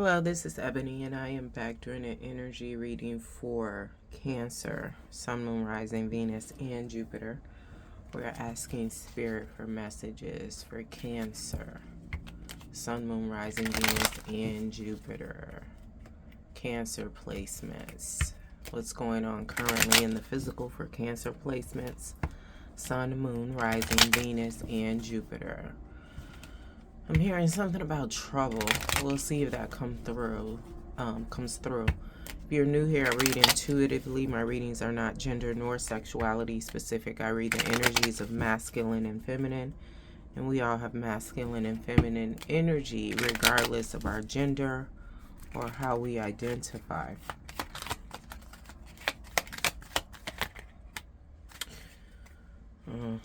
Hello, this is Ebony, and I am back doing an energy reading for Cancer, Sun, Moon, Rising, Venus, and Jupiter. We're asking Spirit for messages for Cancer, Sun, Moon, Rising, Venus, and Jupiter. Cancer placements. What's going on currently in the physical for Cancer placements? Sun, Moon, Rising, Venus, and Jupiter. I'm hearing something about trouble. We'll see if that comes through. If you're new here, I read intuitively. My readings are not gender nor sexuality specific. I read the energies of masculine and feminine. And we all have masculine and feminine energy regardless of our gender or how we identify.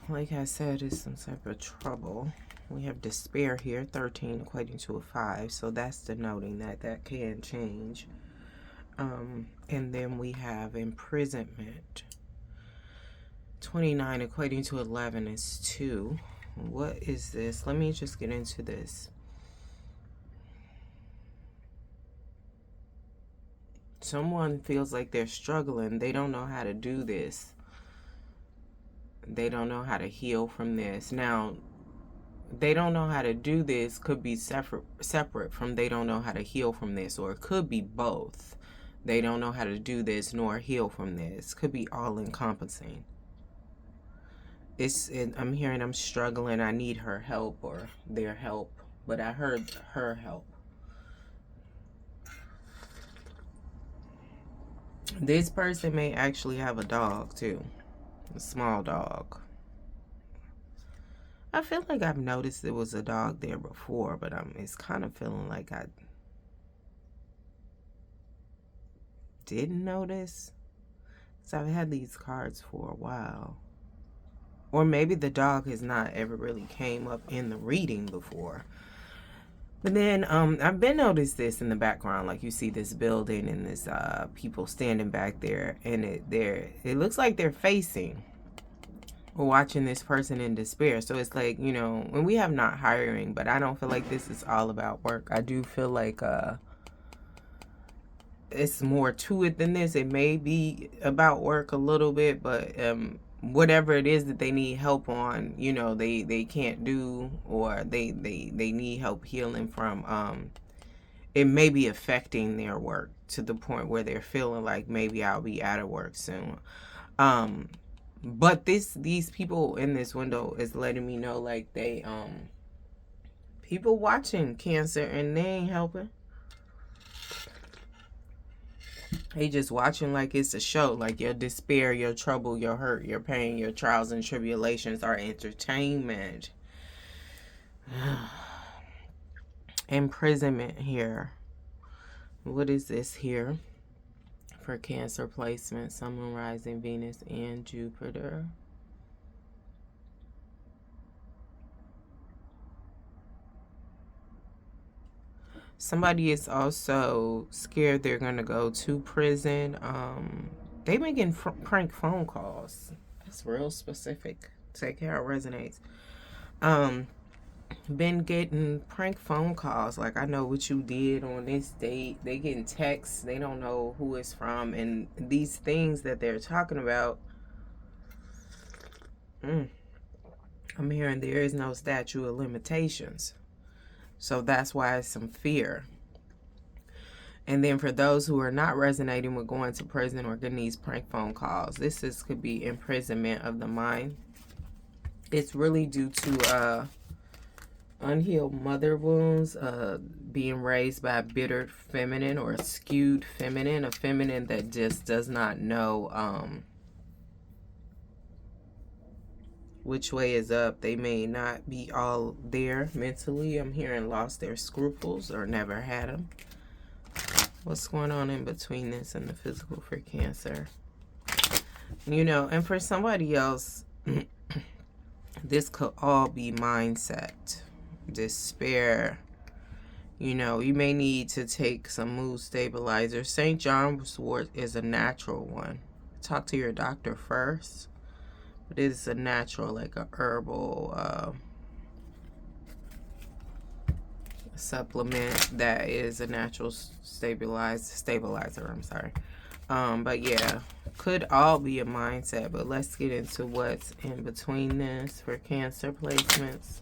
Like I said, it's some type of trouble. We have despair here, 13 equating to a 5, so that's denoting that that can change. And then we have imprisonment, 29 equating to 11 is 2. What is this? Let me just get into this. Someone feels like they're struggling. They don't know how to do this. They don't know how to heal from this. Now, they don't know how to do this could be separate from they don't know how to heal from this, or it could be both. They don't know how to do this nor heal from this. Could be all encompassing. I'm hearing I'm struggling. I need her help or their help, but I heard her help. This person may actually have a dog too, a small dog. I feel like I've noticed there was a dog there before, but it's kind of feeling like I didn't notice. So I've had these cards for a while. Or maybe the dog has not ever really came up in the reading before. But then I've been noticed this in the background, like you see this building and this people standing back there, and it looks like they're facing or watching this person in despair. So it's like, you know, when we have not hiring, but I don't feel like this is all about work. I do feel like it's more to it than this. It may be about work a little bit, but whatever it is that they need help on, you know, they can't do, or they need help healing from, it may be affecting their work to the point where they're feeling like maybe I'll be out of work soon. But these people in this window is letting me know, like, they people watching Cancer and they ain't helping. They just watching like it's a show. Like your despair, your trouble, your hurt, your pain, your trials and tribulations are entertainment. Imprisonment here. What is this here? For Cancer placement, Sun, Moon, Rising, Venus, and Jupiter. Somebody is also scared they're going to go to prison. They've been getting prank phone calls. That's real specific. Take care, it resonates. Been getting prank phone calls, like, I know what you did on this date. They getting texts, they don't know who it's from, and these things that they're talking about, I'm hearing there is no statute of limitations, so that's why it's some fear. And then for those who are not resonating with going to prison or getting these prank phone calls, could be imprisonment of the mind. It's really due to unhealed mother wounds, being raised by a bitter feminine or a skewed feminine, a feminine that just does not know which way is up. They may not be all there mentally. I'm hearing lost their scruples or never had them. What's going on in between this and the physical for Cancer? You know, and for somebody else, this could all be mindset. Despair. You know, you may need to take some mood stabilizers. St. John's wort is a natural one. Talk to your doctor first. But it's a natural, like a herbal supplement that is a natural stabilizer, I'm sorry. But yeah, could all be a mindset, but let's get into what's in between this for Cancer placements.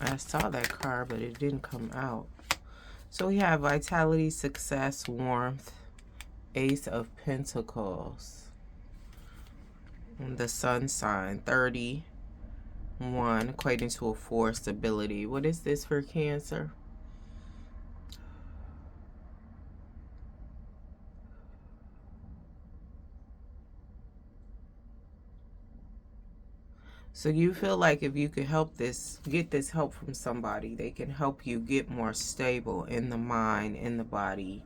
I saw that card, but it didn't come out. So we have vitality, success, warmth, Ace of Pentacles, and the Sun sign, 31, equating to a 4, stability. What is this for Cancer? So you feel like if you could help this, get this help from somebody, they can help you get more stable in the mind, in the body,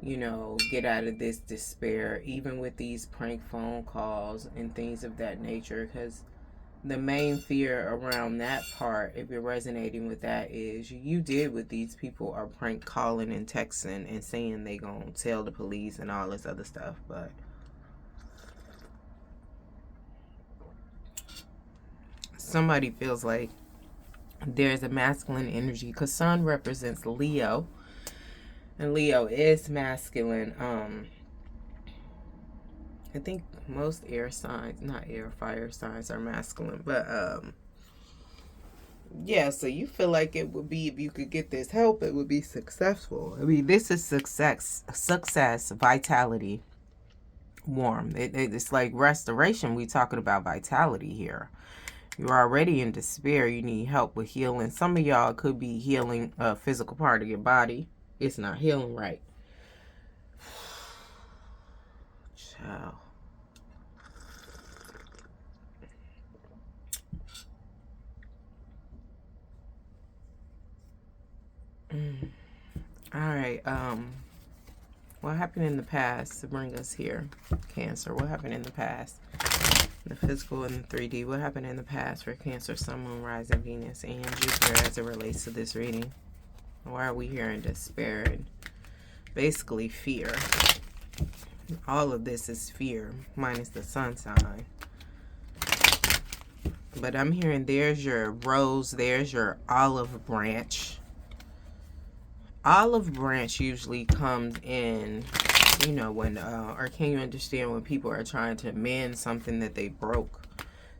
you know, get out of this despair, even with these prank phone calls and things of that nature. Because the main fear around that part, if you're resonating with that, is you did what these people are prank calling and texting and saying they gonna tell the police and all this other stuff. But somebody feels like there's a masculine energy, because Sun represents Leo, and Leo is masculine. I think most air signs, not air, fire signs are masculine, but yeah, so you feel like it would be, if you could get this help, it would be successful. I mean, this is success, vitality, warm. It's like restoration. We talking about vitality here. You're already in despair. You need help with healing. Some of y'all could be healing a physical part of your body. It's not healing right. Ciao. All right. What happened in the past to bring us here, Cancer? What happened in the past? The physical and the 3D. What happened in the past for Cancer, Sun, Moon, Rising, Venus, and Jupiter as it relates to this reading? Why are we here in despair and basically fear? All of this is fear, minus the Sun sign. But I'm hearing there's your rose, there's your olive branch. Olive branch usually comes in, you know, when, or can you understand when people are trying to mend something that they broke?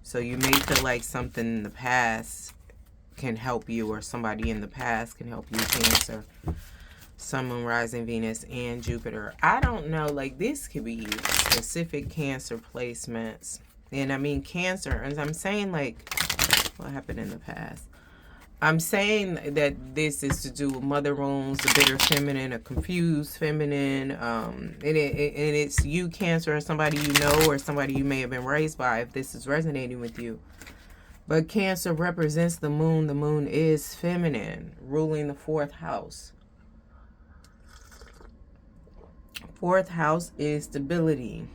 So you may feel like something in the past can help you, or somebody in the past can help you, Cancer. Sun, Moon, Rising, Venus, and Jupiter. I don't know, like this could be specific Cancer placements. And I mean Cancer, as I'm saying, like, what happened in the past? I'm saying that this is to do with mother wounds, the bitter feminine, a confused feminine, and it's you, Cancer, or somebody you know, or somebody you may have been raised by, if this is resonating with you. But Cancer represents the moon. The moon is feminine, ruling the 4th house. 4th house is stability.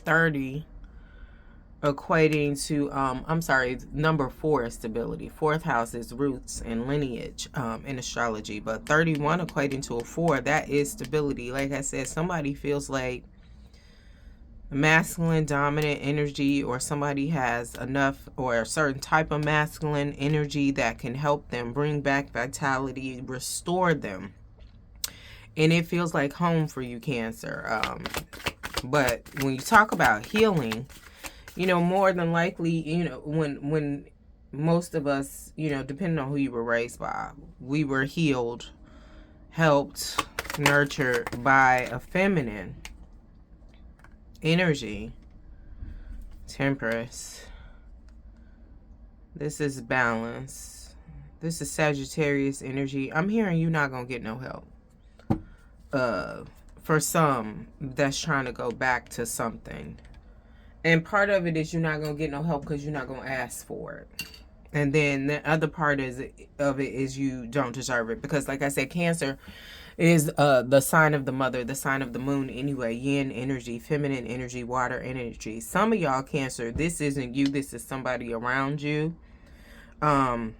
30 equating to, I'm sorry, number 4 is stability. 4th house is roots and lineage in astrology. But 31 equating to a 4, that is stability. Like I said, somebody feels like masculine dominant energy, or somebody has enough or a certain type of masculine energy that can help them bring back vitality, restore them. And it feels like home for you, Cancer. But when you talk about healing, you know, more than likely, you know, when most of us, you know, depending on who you were raised by, we were healed, helped, nurtured by a feminine energy. Temperance. This is balance. This is Sagittarius energy. I'm hearing you're not going to get no help. For some that's trying to go back to something. And part of it is you're not going to get no help because you're not going to ask for it. And then the other part of it is you don't deserve it. Because like I said, Cancer is the sign of the mother, the sign of the moon anyway. Yin energy, feminine energy, water energy. Some of y'all Cancer, this isn't you, this is somebody around you. Or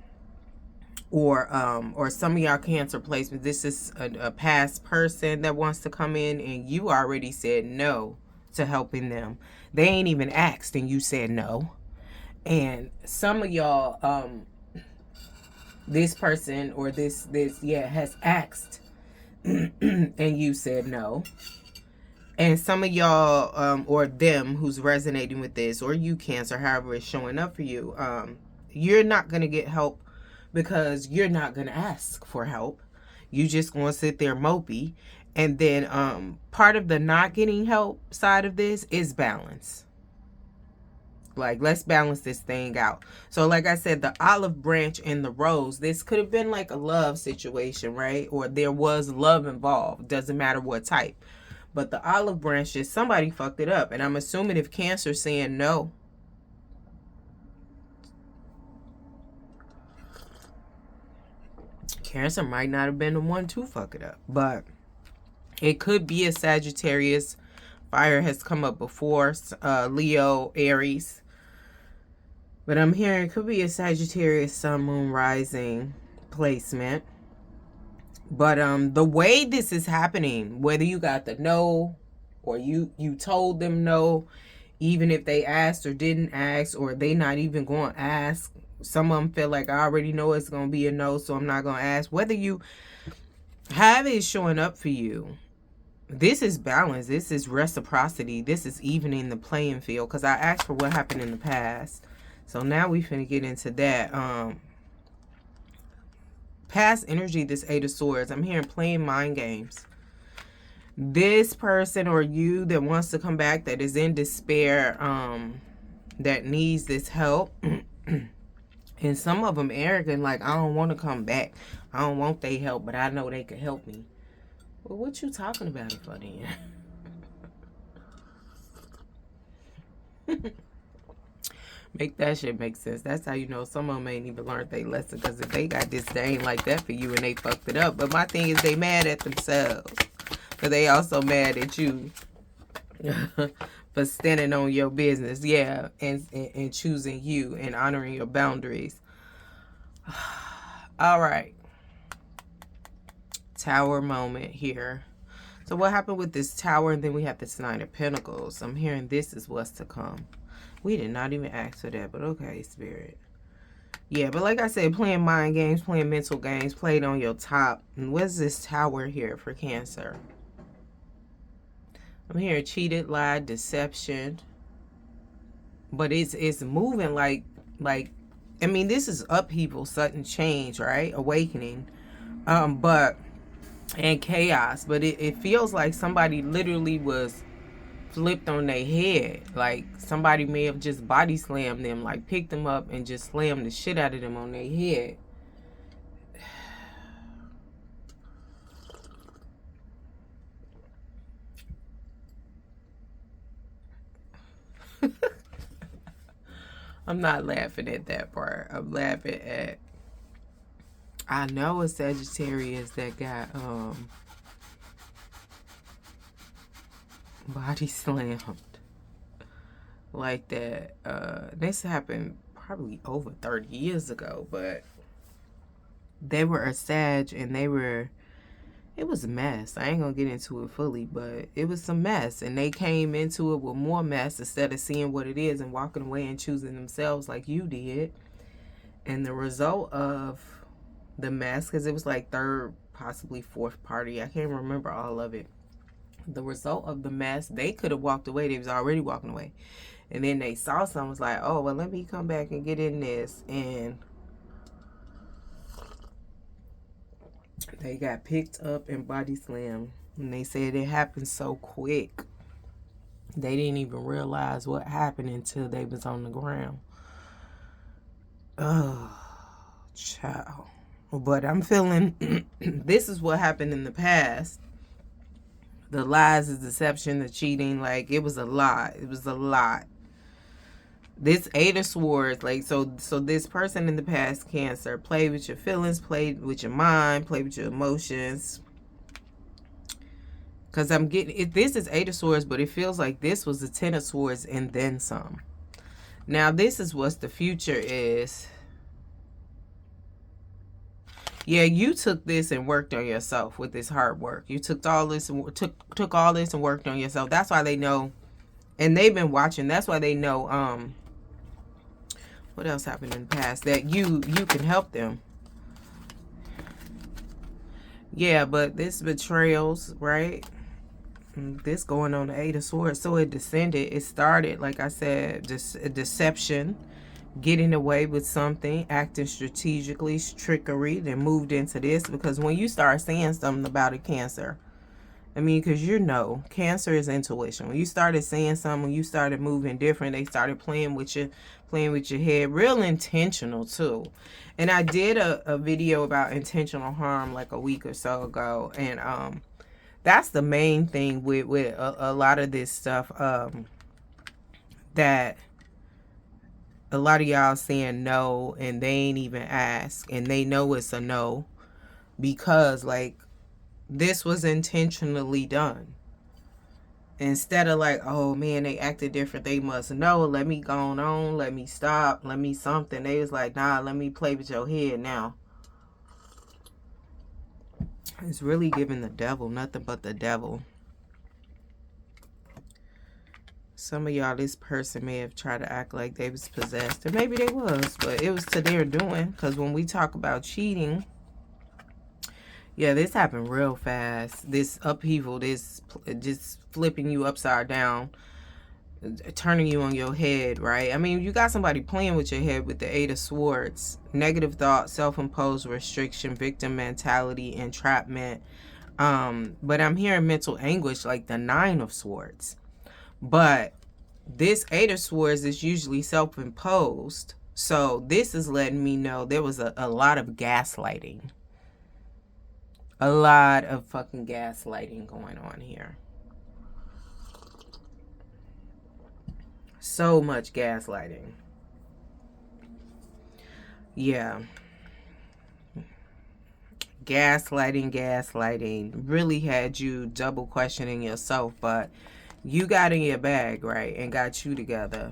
some of y'all Cancer placements, this is a past person that wants to come in and you already said no to helping them. They ain't even asked and you said no. And some of y'all, this person or this has asked and you said no. And some of y'all, or them who's resonating with this, or you Cancer, however it's showing up for you, you're not going to get help because you're not going to ask for help. You just going to sit there mopey. And then part of the not getting help side of this is balance. Like, let's balance this thing out. So like I said, the olive branch and the rose, this could have been like a love situation, right? Or there was love involved. Doesn't matter what type. But the olive branch is somebody fucked it up. And I'm assuming if Cancer's saying no, Cancer might not have been the one to fuck it up. But it could be a Sagittarius. Fire has come up before. Leo, Aries. But I'm hearing it could be a Sagittarius, Sun, Moon, Rising placement. But the way this is happening, whether you got the no or you told them no, even if they asked or didn't ask, or they not even going to ask. Some of them feel like I already know it's going to be a no, so I'm not going to ask. Whether you have it showing up for you, this is balance. This is reciprocity. This is evening the playing field. Because I asked for what happened in the past. So now we finna get into that. Past energy, this Eight of Swords. I'm hearing playing mind games. This person or you that wants to come back, that is in despair, that needs this help. And some of them arrogant, like, I don't want to come back. I don't want their help, but I know they can help me. Well, what you talking about it for then? Make that shit make sense. That's how you know some of them ain't even learned their lesson. Because if they got disdain like that for you and they fucked it up. But my thing is they mad at themselves. But they also mad at you for standing on your business. Yeah. And choosing you and honoring your boundaries. All right. Tower moment here. So what happened with this tower? And then we have this Nine of Pentacles. I'm hearing this is what's to come. We did not even ask for that, but okay, Spirit. Yeah, but like I said, playing mind games, playing mental games, played on your top. And what's this tower here for Cancer? I'm hearing cheated, lied, deception. But it's moving like, I mean, this is upheaval, sudden change, right? Awakening. And chaos. But it feels like somebody literally was flipped on their head. Like somebody may have just body slammed them, like picked them up and just slammed the shit out of them on their head. I'm not laughing at that part. I'm laughing at, I know a Sagittarius that got body slammed like that. This happened probably over 30 years ago, but they were a Sag and it was a mess. I ain't gonna get into it fully, but it was some mess, and they came into it with more mess instead of seeing what it is and walking away and choosing themselves like you did. And the result of the mess, because it was like third, possibly fourth party, I can't remember all of it. The result of the mess, they could have walked away. They was already walking away. And then they saw something, was like, oh, well, let me come back and get in this. And they got picked up and body slammed. And they said it happened so quick. They didn't even realize what happened until they was on the ground. Oh, child. But I'm feeling this is what happened in the past. The lies, the deception, the cheating, like it was a lot. It was a lot. This Eight of Swords, like, so this person in the past, Cancer, played with your feelings, played with your mind, played with your emotions. Because I'm getting it. This is Eight of Swords, but it feels like this was the Ten of Swords and then some. Now, this is what the future is. Yeah, you took this and worked on yourself with this hard work. You took all this and took all this and worked on yourself. That's why they know, and they've been watching. That's why they know. What else happened in the past that you can help them. Yeah, but this betrayals, right? This going on the Eight of Swords. So it descended. It started, like I said, just a deception, getting away with something, acting strategically, trickery, then moved into this. Because when you start saying something about a Cancer, I mean, because you know, Cancer is intuition. When you started saying something, when you started moving different, they started playing with your head, real intentional too. And I did a video about intentional harm like a week or so ago, and that's the main thing with a lot of this stuff, that a lot of y'all saying no and they ain't even ask, and they know it's a no because, like, this was intentionally done. Instead of like, oh man, they acted different, they must know, let me go on, let me stop, let me something. They was like, nah, let me play with your head now. It's really giving the devil, nothing but the devil. Some of y'all, this person may have tried to act like they was possessed, and maybe they was, but it was to their doing. Because when we talk about cheating, yeah, this happened real fast. This upheaval, this just flipping you upside down, turning you on your head, right? I mean, you got somebody playing with your head with the Eight of Swords. Negative thought, self-imposed restriction, victim mentality, entrapment. But I'm hearing mental anguish, like the Nine of Swords. But this Eight of Swords is usually self-imposed. So this is letting me know there was a lot of gaslighting. A lot of fucking gaslighting going on here. So much gaslighting. Yeah. Gaslighting really had you double questioning yourself, but you got in your bag, right, and got you together.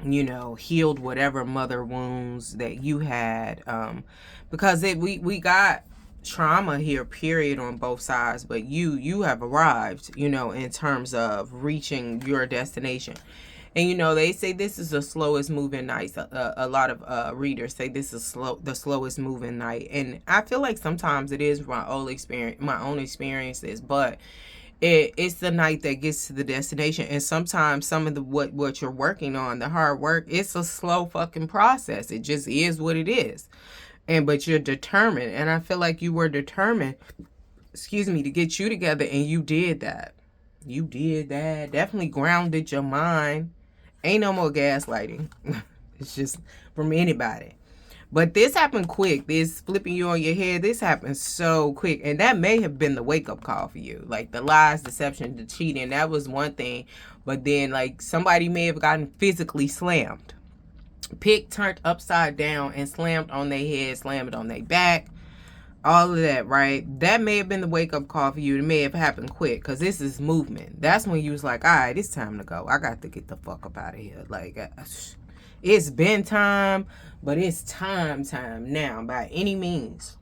You know, healed whatever mother wounds that you had, because we got trauma here, period, on both sides, but you have arrived, you know, in terms of reaching your destination. And you know, they say this is the slowest moving night. A lot of readers say this is the slowest moving night, and I feel like sometimes it is my own experiences, but it's the night that gets to the destination. And sometimes some of the what you're working on, the hard work, it's a slow fucking process. It just is what it is. But you're determined, and I feel like you were determined, excuse me, to get you together, and you did that. You did that. Definitely grounded your mind. Ain't no more gaslighting. It's just from anybody. But this happened quick. This flipping you on your head, this happened so quick. And that may have been the wake-up call for you. Like the lies, deception, the cheating, that was one thing. But then, like, somebody may have gotten physically slammed. Picked, turned upside down, and slammed on their head, slammed on their back. All of that, right? That may have been the wake-up call for you. It may have happened quick, because this is movement. That's when you was like, all right, it's time to go. I got to get the fuck up out of here. Like, it's been time, but it's time now, by any means.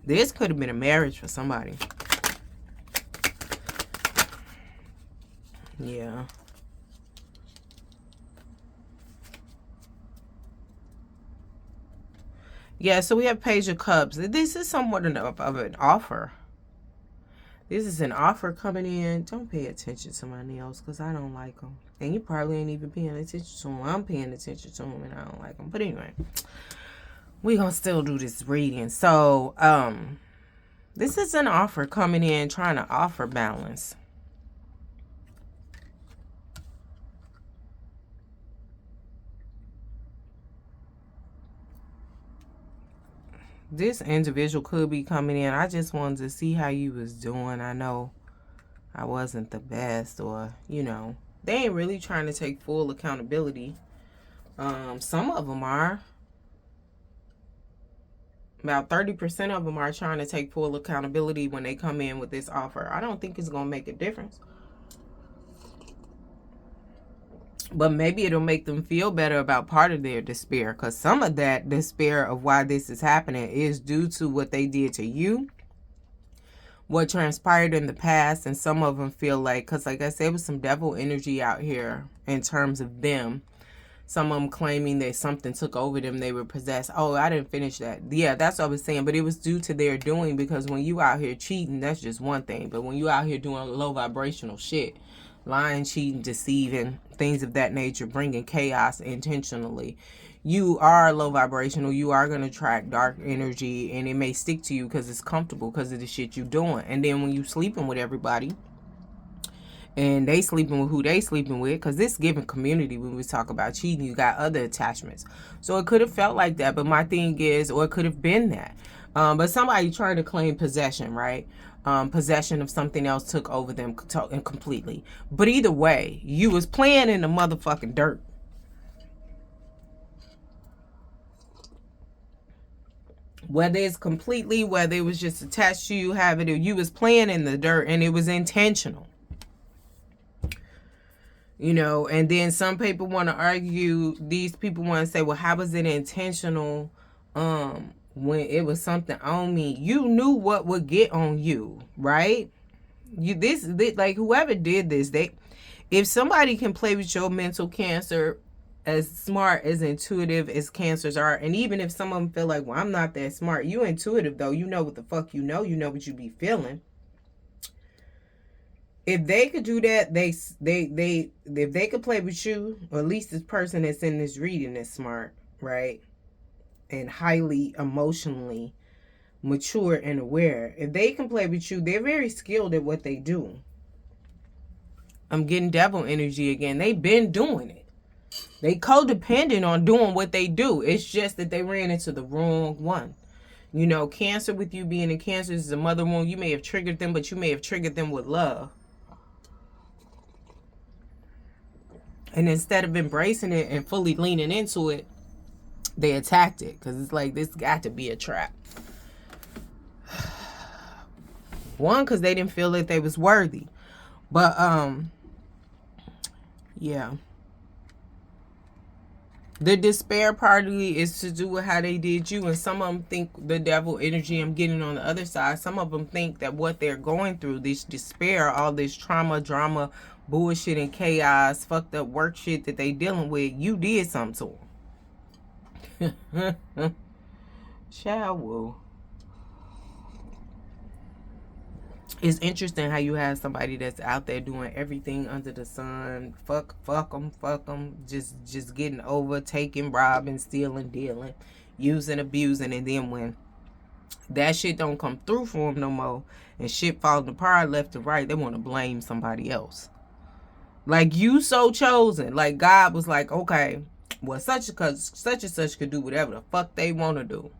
This could have been a marriage for somebody. Yeah. Yeah, so we have Page of Cups. This is somewhat of an offer. This is an offer coming in. Don't pay attention to my nails because I don't like them. And you probably ain't even paying attention to them. I'm paying attention to them and I don't like them. But anyway, we're going to still do this reading. So, this is an offer coming in, trying to offer balance. This individual could be coming in. I just wanted to see how you was doing. I know I wasn't the best, or, you know, They ain't really trying to take full accountability. Some of them are. About 30% of them are trying to take full accountability when they come in with this offer. I don't think it's going to make a difference. But maybe it'll make them feel better about part of their despair. Because some of that despair of why this is happening is due to what they did to you, what transpired in the past. And some of them feel like, because like I said, there was some devil energy out here in terms of them. Some of them claiming that something took over them, they were possessed. Oh, I didn't finish that. Yeah, that's what I was saying. But it was due to their doing, because when you out here cheating, that's just one thing. But when you out here doing low vibrational shit, lying, cheating, deceiving, things of that nature, bringing chaos intentionally, you are low vibrational. You are going to attract dark energy, and it may stick to you because it's comfortable because of the shit you doing. And then when you sleeping with everybody, and they sleeping with who they sleeping with, because this given community, when we talk about cheating, you got other attachments. So it could have felt like that, but my thing is, or it could have been that. But somebody trying to claim possession, right? Possession of something else took over them completely. But either way, you was playing in the motherfucking dirt. Whether it's completely, whether it was just attached to you, have it, or you was playing in the dirt, and it was intentional. You know, and then some people want to argue, these people want to say, well, how was it intentional when it was something on me? You knew what would get on you, right? This like, whoever did this, if somebody can play with your mental cancer, as smart, as intuitive as cancers are, and even if some of them feel like, well, I'm not that smart, you intuitive though, you know what the fuck you know what you be feeling. If they could do that, if they could play with you, or at least this person that's in this reading is smart, right? And highly emotionally mature and aware. If they can play with you, they're very skilled at what they do. I'm getting devil energy again. They've been doing it. They codependent on doing what they do. It's just that they ran into the wrong one. You know, Cancer, with you being in Cancer, is a mother wound. You may have triggered them, but you may have triggered them with love. And instead of embracing it and fully leaning into it, they attacked it. Because it's like, this got to be a trap. One, because they didn't feel that they was worthy. But, yeah. The despair partly is to do with how they did you. And some of them think the devil energy I'm getting on the other side. Some of them think that what they're going through, this despair, all this trauma, drama, bullshit and chaos, fucked up work shit that they dealing with, you did something to them. Shall It's interesting how you have somebody that's out there doing everything under the sun. Fuck them. Just getting over, taking, robbing, stealing, dealing, using, abusing. And then when that shit don't come through for them no more, and shit falling apart left to right, they want to blame somebody else. Like, you so chosen. Like, God was like, okay, well, such and such could do whatever the fuck they want to do.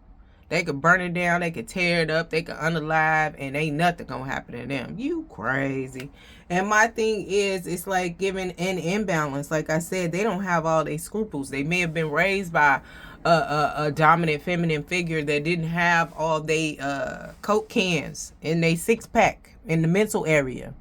They could burn it down, they could tear it up, they could unalive, and ain't nothing gonna happen to them. You crazy. And my thing is, it's like giving an imbalance. Like I said, they don't have all their scruples. They may have been raised by a dominant feminine figure that didn't have all they Coke cans in their 6-pack in the mental area.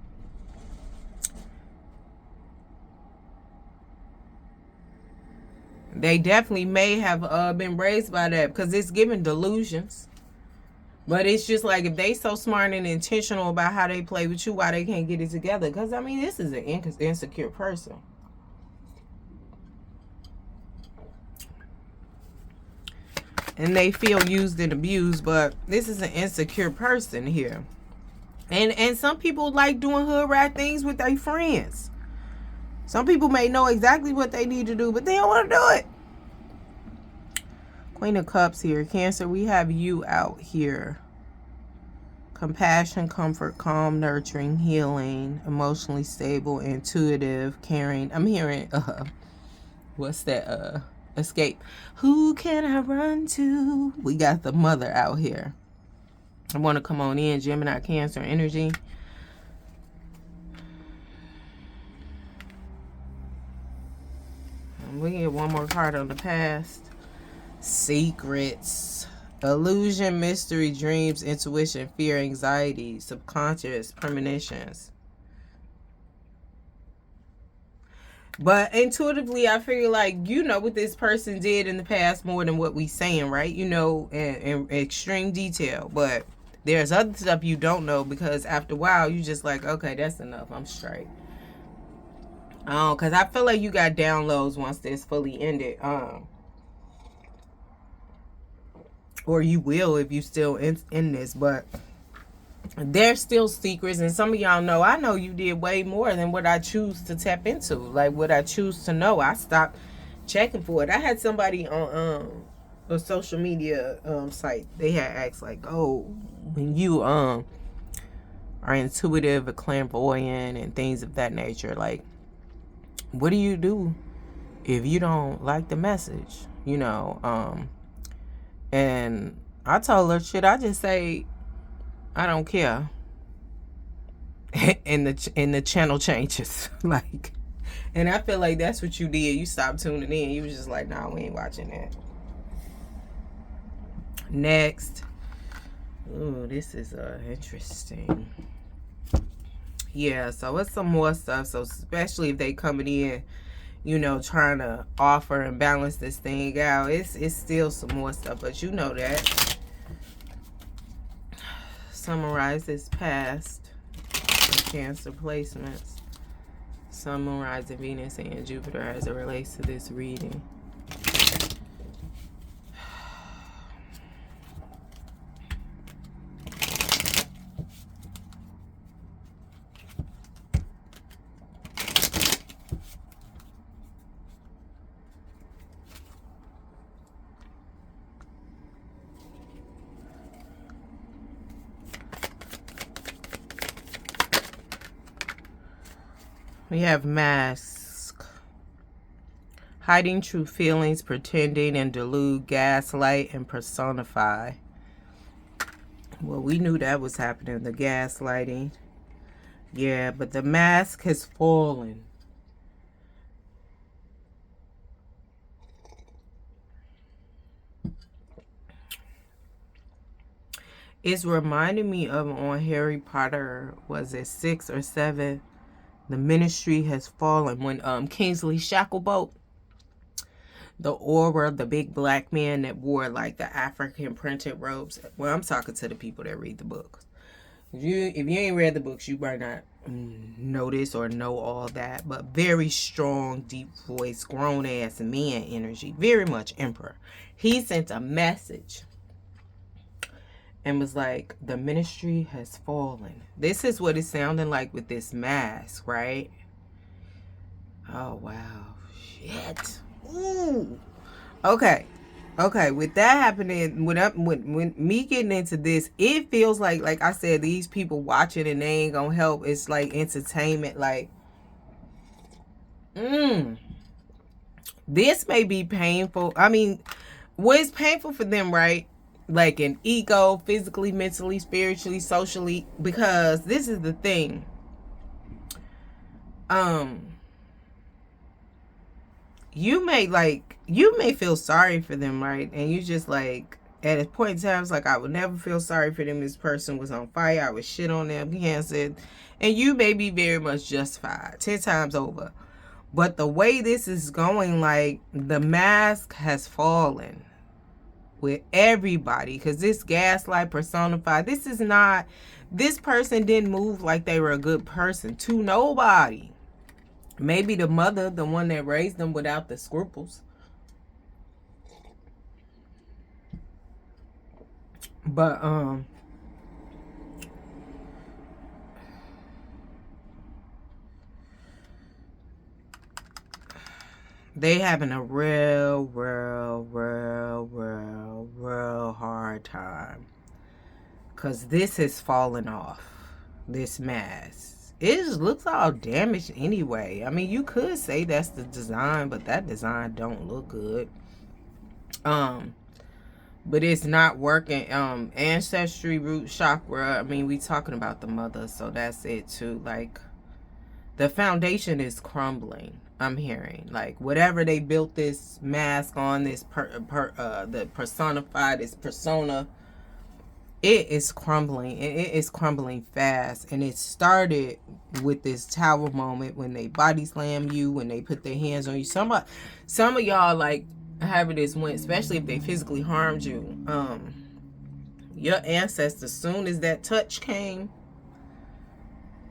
They definitely may have been raised by that, because it's giving delusions. But it's just like, if they so smart and intentional about how they play with you, why they can't get it together? Because, I mean, this is an insecure person. And they feel used and abused, but this is an insecure person here. And some people like doing hood rat things with their friends. Some people may know exactly what they need to do, but they don't want to do it. Queen of Cups here. Cancer, we have you out here. Compassion, comfort, calm, nurturing, healing, emotionally stable, intuitive, caring. I'm hearing, what's that? Escape. Who can I run to? We got the mother out here. I want to come on in, Gemini, Cancer energy. We get one more card on the past. Secrets. Illusion, mystery, dreams, intuition, fear, anxiety, subconscious, premonitions. But intuitively, I figure like, you know what this person did in the past more than what we saying, right? You know, in extreme detail. But there's other stuff you don't know, because after a while, you just like, okay, that's enough. I'm straight. Because I feel like you got downloads once this fully ended. Or you will if you still in this. But there's still secrets, and some of y'all know, I know you did way more than what I choose to tap into. Like what I choose to know, I stopped checking for it. I had somebody on a social media site, they had asked like, oh, when you are intuitive or clairvoyant and things of that nature, like what do you do if you don't like the message, you know? And I told her, shit, I just say I don't care. And the channel changes. Like, and I feel like that's what you did. You stopped tuning in. You was just like, nah, we ain't watching that. Next. Ooh, this is interesting. Yeah, so it's some more stuff. So especially if they coming in, you know, trying to offer and balance this thing out, it's still some more stuff, but you know that. Summarize this past. Cancer placements. Sun, Moon, Rising, Venus, and Jupiter as it relates to this reading. We have mask. Hiding true feelings, pretending and delude, gaslight, and personify. Well, we knew that was happening, the gaslighting. Yeah, but the mask has fallen. It's reminding me of on Harry Potter, was it 6 or 7? The ministry has fallen when Kingsley Shacklebolt, the aura, the big black man that wore like the African printed robes. Well, I'm talking to the people that read the books. If you ain't read the books, you might not notice or know all that. But very strong, deep voice, grown ass man energy. Very much emperor. He sent a message and was like, the ministry has fallen. This is what it's sounding like with this mask, right? Oh, wow. Shit. Ooh. Okay. Okay, with that happening, when me getting into this, it feels like I said, these people watching and they ain't gonna help. It's like entertainment. Like, this may be painful. I mean, well, it's painful for them, right? Like an ego, physically, mentally, spiritually, socially, because this is the thing. You may feel sorry for them, right? And you just like, at a point in time, it's like, I would never feel sorry for them. This person was on fire. I would shit on them, cancer. And you may be very much justified 10 times over. But the way this is going, like, the mask has fallen with everybody, because this gaslight personified, this person didn't move like they were a good person to nobody. Maybe the mother, the one that raised them without the scruples. But they having a real hard time, because this has fallen off, this mask. It just looks all damaged anyway. I mean, you could say that's the design, but that design don't look good. But it's not working. Ancestry, root chakra, I mean, we talking about the mother, so that's it too. Like, the foundation is crumbling. I'm hearing like whatever they built this mask on, this the personified, this persona, it is crumbling. It is crumbling fast. And it started with this tower moment when they body slam you, when they put their hands on you. Some of y'all, like, however this went, especially if they physically harmed you, your ancestors, soon as that touch came,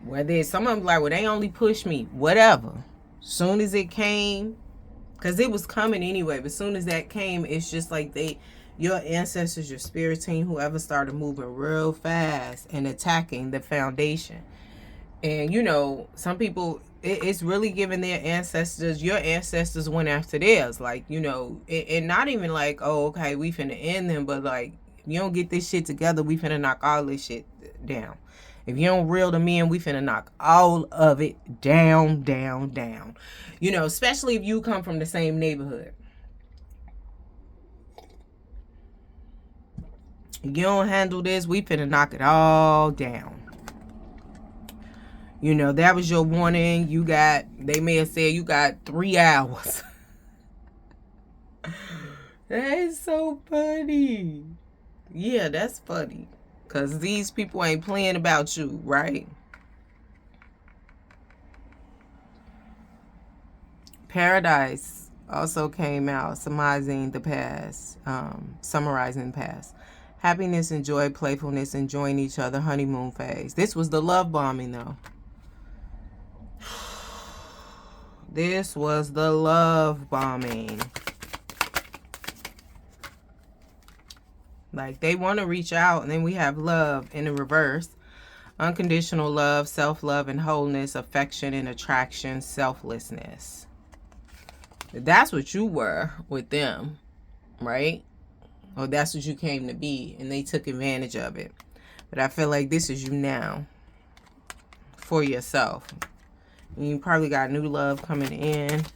whether some of them like, well, they only pushed me, whatever. Soon as it came, because it was coming anyway, but soon as that came, it's just like your ancestors, your spirit team, whoever started moving real fast and attacking the foundation. And, you know, some people, it's really giving their ancestors, your ancestors went after theirs. Like, you know, and not even like, oh, okay, we finna end them, but like, if you don't get this shit together, we finna knock all this shit down. If you don't reel them in, we finna knock all of it down, down, down. You know, especially if you come from the same neighborhood. If you don't handle this, we finna knock it all down. You know, that was your warning. You got, they may have said you got 3 hours. That is so funny. Yeah, that's funny. Because these people ain't playing about you, right? Paradise also came out, summarizing the past. Happiness and joy, playfulness, enjoying each other, honeymoon phase. This was the love bombing, though. This was the love bombing. Like, they want to reach out, and then we have love in the reverse. Unconditional love, self-love and wholeness, affection and attraction, selflessness. That's what you were with them, right? Or that's what you came to be, and they took advantage of it. But I feel like this is you now for yourself. You probably got new love coming in.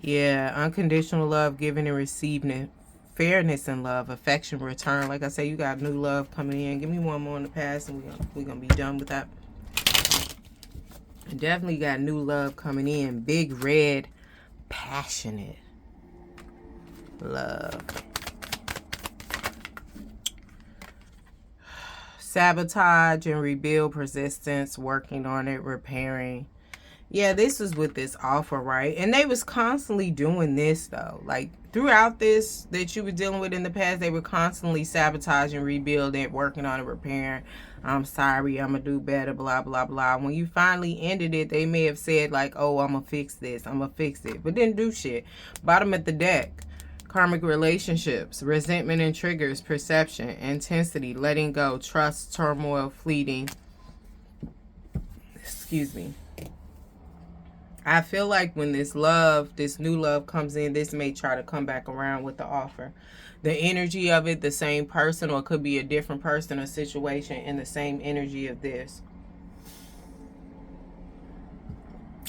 Yeah, unconditional love, giving and receiving, fairness in love, affection, return. Like I say, you got new love coming in. Give me one more in the past, and we're gonna be done with that. Definitely got new love coming in. Big, red, passionate love. Sabotage and rebuild, persistence, working on it, repairing. Yeah, this is with this offer, right? And they was constantly doing this, though. Like, throughout this that you were dealing with in the past, they were constantly sabotaging, rebuilding, working on it, repairing. I'm sorry, I'm going to do better, blah, blah, blah. When you finally ended it, they may have said, like, oh, I'm going to fix this, I'm going to fix it. But didn't do shit. Bottom of the deck. Karmic relationships, resentment and triggers, perception, intensity, letting go, trust, turmoil, fleeting. Excuse me. I feel like when this love, this new love comes in, this may try to come back around with the offer. The energy of it, the same person, or it could be a different person or situation in the same energy of this.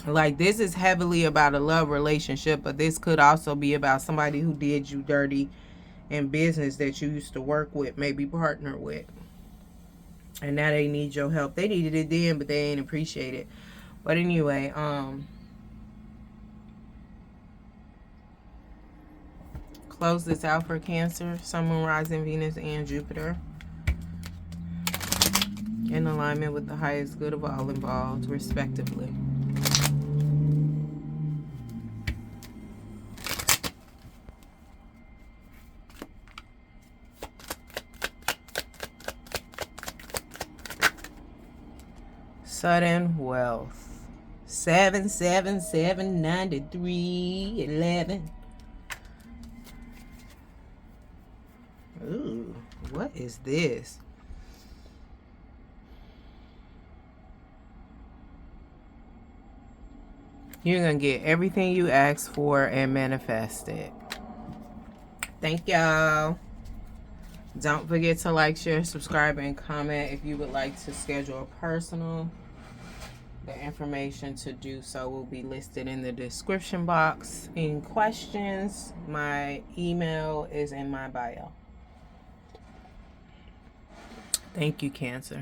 Like, this is heavily about a love relationship, but this could also be about somebody who did you dirty in business that you used to work with, maybe partner with. And now they need your help. They needed it then, but they ain't appreciate it. But anyway, close this out for Cancer, Sun, Moon, Rising, Venus, and Jupiter. In alignment with the highest good of all involved, respectively. Sudden wealth. 7779311. Ooh, what is this? You're going to get everything you asked for and manifest it. Thank y'all. Don't forget to like, share, subscribe, and comment if you would like to schedule a personal. The information to do so will be listed in the description box. Any questions, my email is in my bio. Thank you, Cancer.